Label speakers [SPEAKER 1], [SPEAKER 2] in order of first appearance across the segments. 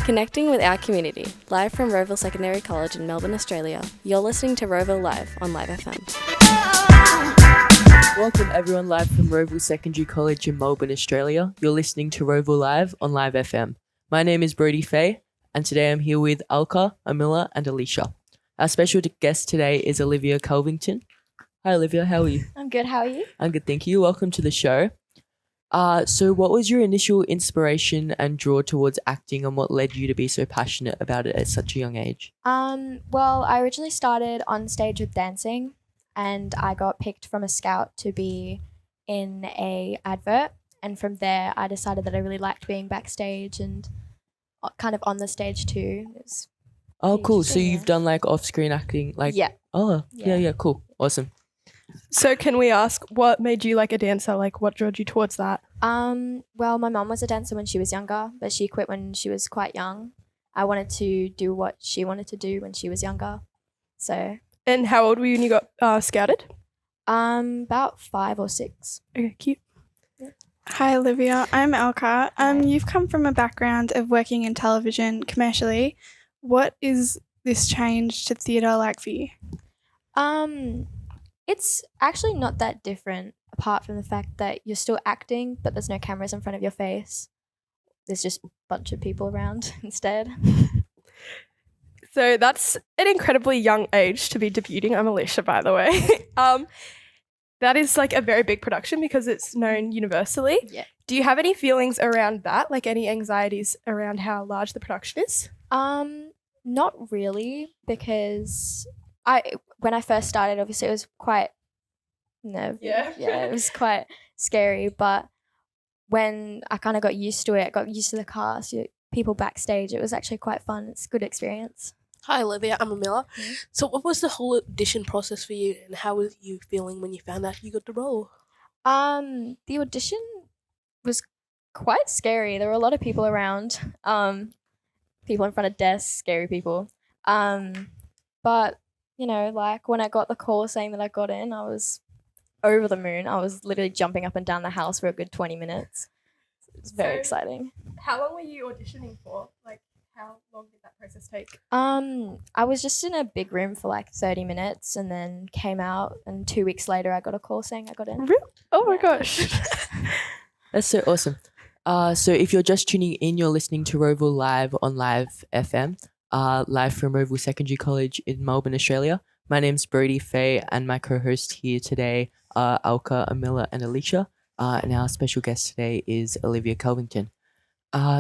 [SPEAKER 1] Connecting with our community, live from Roeville Secondary College in Melbourne, Australia. You're listening to Roeville Live on Live FM.
[SPEAKER 2] Welcome everyone live from Roeville Secondary College in Melbourne, Australia. You're listening to Roeville Live on Live FM. My name is Brody Faye, and today I'm here with Alka, Amila, and Alicia. Our special guest today is Olivia Kilvington. Hi Olivia, how are you?
[SPEAKER 3] I'm good, how are you?
[SPEAKER 2] I'm good, thank you. Welcome to the show. So what was your initial inspiration and draw towards acting, and what led you to be so passionate about it at such a young age?
[SPEAKER 3] Well, I originally started on stage with dancing, and I got picked from a scout to be in a advert, and from there I decided that I really liked being backstage and kind of on the stage too.
[SPEAKER 2] Oh, cool. So
[SPEAKER 3] interesting,
[SPEAKER 2] you've
[SPEAKER 3] yeah.
[SPEAKER 2] done like off-screen acting, like
[SPEAKER 3] Yeah.
[SPEAKER 2] Oh,
[SPEAKER 3] Yeah.
[SPEAKER 2] yeah, cool, awesome.
[SPEAKER 4] So can we ask what made you like a dancer? Like what drew you towards that?
[SPEAKER 3] Well, my mum was a dancer when she was younger, but she quit when she was quite young. I wanted to do what she wanted to do when she was younger. So
[SPEAKER 4] And how old were you when you got scouted?
[SPEAKER 3] about 5 or 6.
[SPEAKER 4] Okay, cute.
[SPEAKER 5] Hi Olivia, I'm Elka. You've come from a background of working in television commercially. What is this change to theatre like for you?
[SPEAKER 3] It's actually not that different, apart from the fact that you're still acting, but there's no cameras in front of your face. There's just a bunch of people around instead.
[SPEAKER 4] So that's an incredibly young age to be debuting. I'm Alicia, by the way. That is like a very big production because it's known universally.
[SPEAKER 3] Yeah.
[SPEAKER 4] Do you have any feelings around that? Like any anxieties around how large the production is?
[SPEAKER 3] Not really, because when I first started, obviously it was quite it was quite scary, but when I kind of got used to it, got used to the cast, people backstage, it was actually quite fun. It's a good experience.
[SPEAKER 6] Hi Olivia, I'm Amila. So what was the whole audition process for you, and how were you feeling when you found out you got the role?
[SPEAKER 3] The audition was quite scary. There were a lot of people around, people in front of desks, scary people. But you know, like when I got the call saying that I got in, I was over the moon. I was literally jumping up and down the house for a good 20 minutes. It was very exciting.
[SPEAKER 4] How long were you auditioning for? Like how long did that process take?
[SPEAKER 3] I was just in a big room for like 30 minutes and then came out, and 2 weeks later I got a call saying I got in.
[SPEAKER 4] Really? Oh my gosh.
[SPEAKER 2] That's so awesome. So if you're just tuning in, you're listening to Roeville Live on Live FM, live from Roeville Secondary College in Melbourne, Australia. My name's Brody Faye, and my co-host here today are Alka, Amila, and Alicia. And our special guest today is Olivia Kilvington.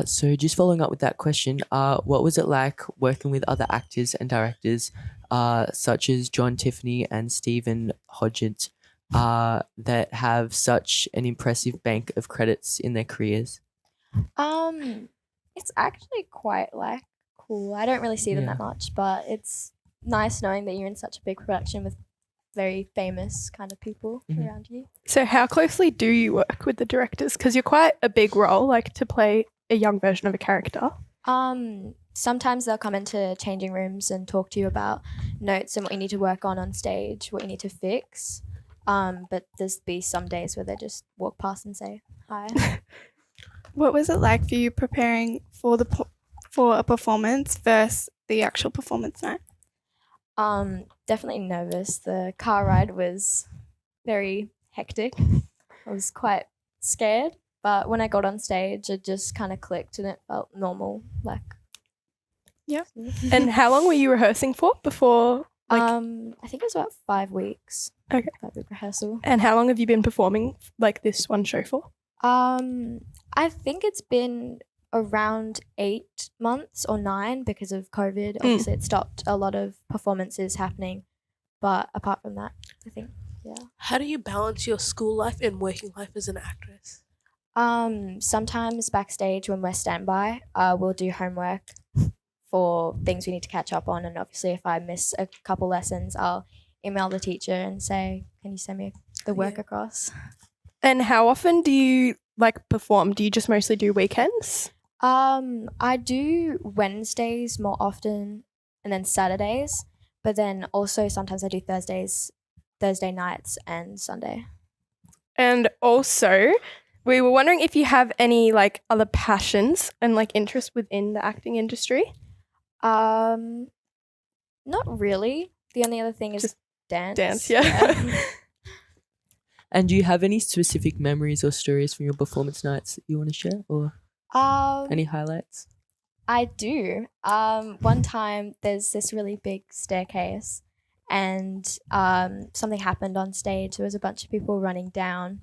[SPEAKER 2] So just following up with that question, what was it like working with other actors and directors such as John Tiffany and Stephen Hodgins that have such an impressive bank of credits in their careers?
[SPEAKER 3] It's actually quite like cool. I don't really see them that much, but it's nice knowing that you're in such a big production with very famous kind of people around you.
[SPEAKER 4] So how closely do you work with the directors? Because you're quite a big role, like to play a young version of a character.
[SPEAKER 3] Sometimes they'll come into changing rooms and talk to you about notes and what you need to work on stage, what you need to fix. But there's be some days where they just walk past and say hi.
[SPEAKER 5] What was it like for you preparing for for a performance versus the actual performance night?
[SPEAKER 3] Definitely nervous. The car ride was very hectic. I was quite scared, but when I got on stage, it just kind of clicked and it felt normal. Like,
[SPEAKER 5] yeah.
[SPEAKER 4] And how long were you rehearsing for before? Like,
[SPEAKER 3] I think it was about 5 weeks.
[SPEAKER 4] Okay.
[SPEAKER 3] 5-week rehearsal.
[SPEAKER 4] And how long have you been performing like this one show for?
[SPEAKER 3] I think it's been around 8 months or 9 because of COVID. Obviously, it stopped a lot of performances happening. But apart from that, I think, yeah.
[SPEAKER 6] How do you balance your school life and working life as an actress?
[SPEAKER 3] Sometimes backstage when we're standby, we'll do homework for things we need to catch up on. And obviously, if I miss a couple lessons, I'll email the teacher and say, can you send me the work across?
[SPEAKER 4] And how often do you like perform? Do you just mostly do weekends?
[SPEAKER 3] I do Wednesdays more often and then Saturdays, but then also sometimes I do Thursday nights and Sunday.
[SPEAKER 4] And also, we were wondering if you have any like other passions and like interests within the acting industry.
[SPEAKER 3] Not really. The only other thing is
[SPEAKER 4] Just
[SPEAKER 3] dance.
[SPEAKER 4] Dance, yeah.
[SPEAKER 2] And do you have any specific memories or stories from your performance nights that you want to share, or any highlights?
[SPEAKER 3] I do. One time there's this really big staircase and something happened on stage. There was a bunch of people running down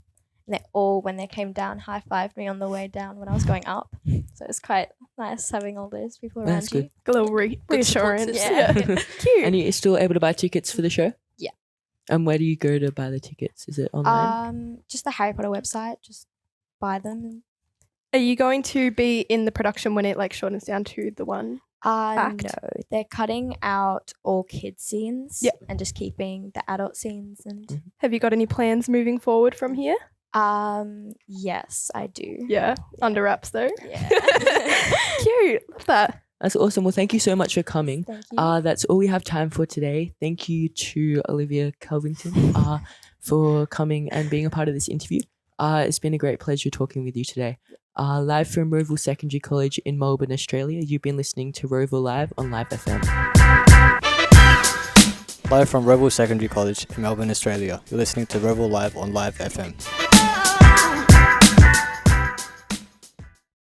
[SPEAKER 3] and they all, when they came down, high-fived me on the way down when I was going up. So it's quite nice having all those people around
[SPEAKER 2] That's
[SPEAKER 3] you.
[SPEAKER 2] good.
[SPEAKER 4] A little reassurance.
[SPEAKER 6] support
[SPEAKER 3] system.
[SPEAKER 4] Yeah. Cute.
[SPEAKER 2] And you're still able to buy tickets for the show?
[SPEAKER 3] Yeah.
[SPEAKER 2] And where do you go to buy the tickets? Is it online?
[SPEAKER 3] Just the Harry Potter website. Just buy them.
[SPEAKER 4] Are you going to be in the production when it like shortens down to the one? Act?
[SPEAKER 3] No, they're cutting out all kids scenes
[SPEAKER 4] Yep.
[SPEAKER 3] and just keeping the adult scenes. And
[SPEAKER 4] Have you got any plans moving forward from here?
[SPEAKER 3] yes, I do.
[SPEAKER 4] Yeah. Under wraps though.
[SPEAKER 3] Yeah.
[SPEAKER 4] Cute. Love that.
[SPEAKER 2] That's awesome. Well, thank you so much for coming.
[SPEAKER 3] Thank you.
[SPEAKER 2] That's all we have time for today. Thank you to Olivia Kilvington for coming and being a part of this interview. It's been a great pleasure talking with you today. Live from Roval Secondary College in Melbourne, Australia, you've been listening to Roval Live on Live FM.
[SPEAKER 7] Live from Roval Secondary College in Melbourne, Australia, you're listening to Roval Live on Live FM.